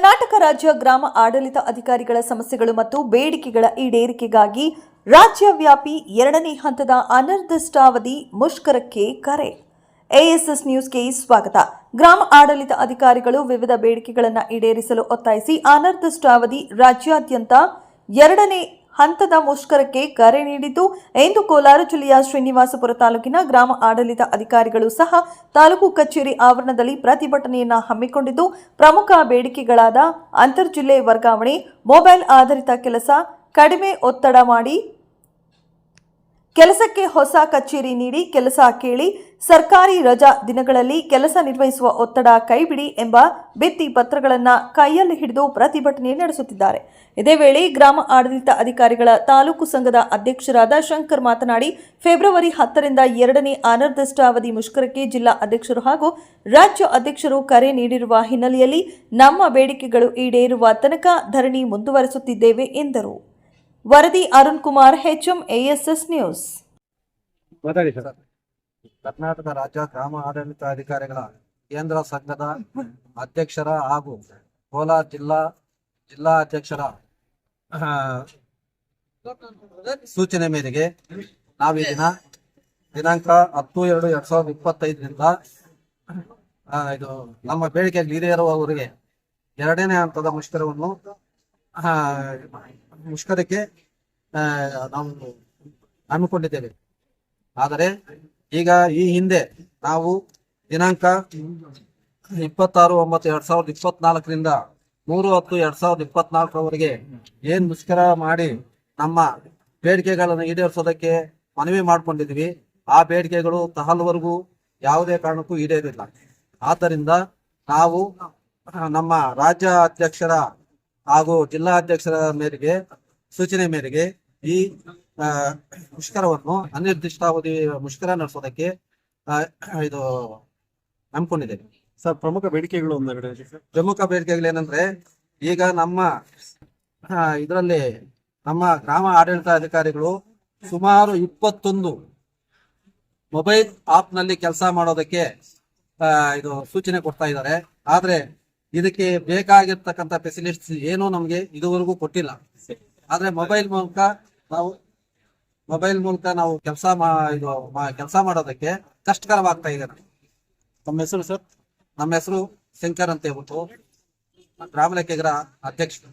ಕರ್ನಾಟಕ ರಾಜ್ಯ ಗ್ರಾಮ ಆಡಳಿತ ಅಧಿಕಾರಿಗಳ ಸಮಸ್ಯೆಗಳು ಮತ್ತು ಬೇಡಿಕೆಗಳ ಈಡೇರಿಕೆಗಾಗಿ ರಾಜ್ಯವ್ಯಾಪಿ 2ನೇ ಹಂತದ ಅನಿರ್ದಿಷ್ಟಾವಧಿ ಮುಷ್ಕರಕ್ಕೆ ಕರೆ. ಎಎಸ್ಎಸ್ ನ್ಯೂಸ್ಗೆ ಸ್ವಾಗತ. ಗ್ರಾಮ ಆಡಳಿತ ಅಧಿಕಾರಿಗಳು ವಿವಿಧ ಬೇಡಿಕೆಗಳನ್ನು ಈಡೇರಿಸಲು ಒತ್ತಾಯಿಸಿ ಅನಿರ್ದಿಷ್ಟಾವಧಿ ರಾಜ್ಯಾದ್ಯಂತ 2ನೇ ಹಂತದ ಮುಷ್ಕರಕ್ಕೆ ಕರೆ ನೀಡಿದ್ದು, ಇಂದು ಕೋಲಾರ ಜಿಲ್ಲೆಯ ಶ್ರೀನಿವಾಸಪುರ ತಾಲೂಕಿನ ಗ್ರಾಮ ಆಡಳಿತ ಅಧಿಕಾರಿಗಳು ಸಹ ತಾಲೂಕು ಕಚೇರಿ ಆವರಣದಲ್ಲಿ ಪ್ರತಿಭಟನೆಯನ್ನು ಹಮ್ಮಿಕೊಂಡಿದ್ದು, ಪ್ರಮುಖ ಬೇಡಿಕೆಗಳಾದ ಅಂತರ್ಜಿಲ್ಲೆ ವರ್ಗಾವಣೆ, ಮೊಬೈಲ್ ಆಧಾರಿತ ಕೆಲಸ, ಕಡಿಮೆ ಒತ್ತಡ ಮಾಡಿ ಕೆಲಸಕ್ಕೆ ಹೊಸ ಕಚೇರಿ ನೀಡಿ ಕೆಲಸ ಕೇಳಿ, ಸರ್ಕಾರಿ ರಜಾ ದಿನಗಳಲ್ಲಿ ಕೆಲಸ ನಿರ್ವಹಿಸುವ ಒತ್ತಡ ಕೈಬಿಡಿ ಎಂಬ ಭಿತ್ತಿ ಪತ್ರಗಳನ್ನು ಕೈಯಲ್ಲಿ ಹಿಡಿದು ಪ್ರತಿಭಟನೆ ನಡೆಸುತ್ತಿದ್ದಾರೆ. ಇದೇ ವೇಳೆ ಗ್ರಾಮ ಆಡಳಿತ ಅಧಿಕಾರಿಗಳ ತಾಲೂಕು ಸಂಘದ ಅಧ್ಯಕ್ಷರಾದ ಶಂಕರ್ ಮಾತನಾಡಿ, ಫೆಬ್ರವರಿ 10ರಿಂದ 2ನೇ ಅನಿರ್ದಿಷ್ಟಾವಧಿ ಮುಷ್ಕರಕ್ಕೆ ಜಿಲ್ಲಾ ಅಧ್ಯಕ್ಷರು ಹಾಗೂ ರಾಜ್ಯ ಅಧ್ಯಕ್ಷರು ಕರೆ ನೀಡಿರುವ ಹಿನ್ನೆಲೆಯಲ್ಲಿ ನಮ್ಮ ಬೇಡಿಕೆಗಳು ಈಡೇರುವ ತನಕ ಧರಣಿ ಮುಂದುವರಿಸುತ್ತಿದ್ದೇವೆ ಎಂದರು. ವರದಿ Arun Kumar, HM, ASS news. Karnataka ರಾಜ್ಯ ಗ್ರಾಮ ಆಡಳಿತ ಅಧಿಕಾರಿಗಳ ಕೇಂದ್ರ ಸಂಘದ ಅಧ್ಯಕ್ಷರ ಹಾಗೂ ಕೋಲಾರ ಜಿಲ್ಲಾ ಅಧ್ಯಕ್ಷರ ಸೂಚನೆ ಮೇರೆಗೆ ನಾವು ಈ ದಿನಾಂಕ 10/2/2025 ಇದು ನಮ್ಮ ಬೇಡಿಕೆ ಈಡೇರುವವರೆಗೆ 2ನೇ ಹಂತದ ಮುಷ್ಕರಕ್ಕೆ ನಾವು ಹಮ್ಮಿಕೊಂಡಿದ್ದೇವೆ. ಆದರೆ ಈಗ ಈ ಹಿಂದೆ ನಾವು ದಿನಾಂಕ 26/9/2024ರಿಂದ 3/10/2024 ಏನ್ ಮುಷ್ಕರ ಮಾಡಿ ನಮ್ಮ ಬೇಡಿಕೆಗಳನ್ನು ಈಡೇರಿಸೋದಕ್ಕೆ ಮನವಿ ಮಾಡ್ಕೊಂಡಿದ್ವಿ. ಆ ಬೇಡಿಕೆಗಳು ತಹಲ್ವರೆಗೂ ಯಾವುದೇ ಕಾರಣಕ್ಕೂ ಈಡೇರಿಲ್ಲ. ಆದ್ದರಿಂದ ನಾವು ನಮ್ಮ ರಾಜ್ಯ ಅಧ್ಯಕ್ಷರ ಹಾಗೂ ಜಿಲ್ಲಾ ಅಧ್ಯಕ್ಷರ ಸೂಚನೆ ಮೇರೆಗೆ ಈ ಮುಷ್ಕರವನ್ನು ಅನಿರ್ದಿಷ್ಟಾವಧಿ ಮುಷ್ಕರ ನಡೆಸೋದಕ್ಕೆ ಇದು ಹಮ್ಮಿಕೊಂಡಿದ್ದೇವೆ. ಸರ್, ಪ್ರಮುಖ ಬೇಡಿಕೆಗಳು ಏನಂದ್ರೆ, ಈಗ ನಮ್ಮ ಇದರಲ್ಲಿ ನಮ್ಮ ಗ್ರಾಮ ಆಡಳಿತ ಅಧಿಕಾರಿಗಳು ಸುಮಾರು 21 ಮೊಬೈಲ್ ಆಪ್ ನಲ್ಲಿ ಕೆಲಸ ಮಾಡೋದಕ್ಕೆ ಇದು ಸೂಚನೆ ಕೊಡ್ತಾ ಇದ್ದಾರೆ. ಆದ್ರೆ ಇದಕ್ಕೆ ಬೇಕಾಗಿರ್ತಕ್ಕಂಥ ಫೆಸಿಲಿಟೀಸ್ ಏನು ನಮ್ಗೆ ಇದುವರೆಗೂ ಕೊಟ್ಟಿಲ್ಲ. ಆದ್ರೆ ಮೊಬೈಲ್ ಮೂಲಕ ನಾವು ಕೆಲಸ ಮಾಡೋದಕ್ಕೆ ಕಷ್ಟಕರವಾಗ್ತಾ ಇದೆ. ತಮ್ಮ ಹೆಸರು ಸರ್? ನಮ್ಮ ಹೆಸರು ಶಂಕರ್ ಅಂತ ಹೇಳ್ಬಿಟ್ಟು, ಗ್ರಾಮ ಲೆಕ್ಕಿಗರ ಅಧ್ಯಕ್ಷರು.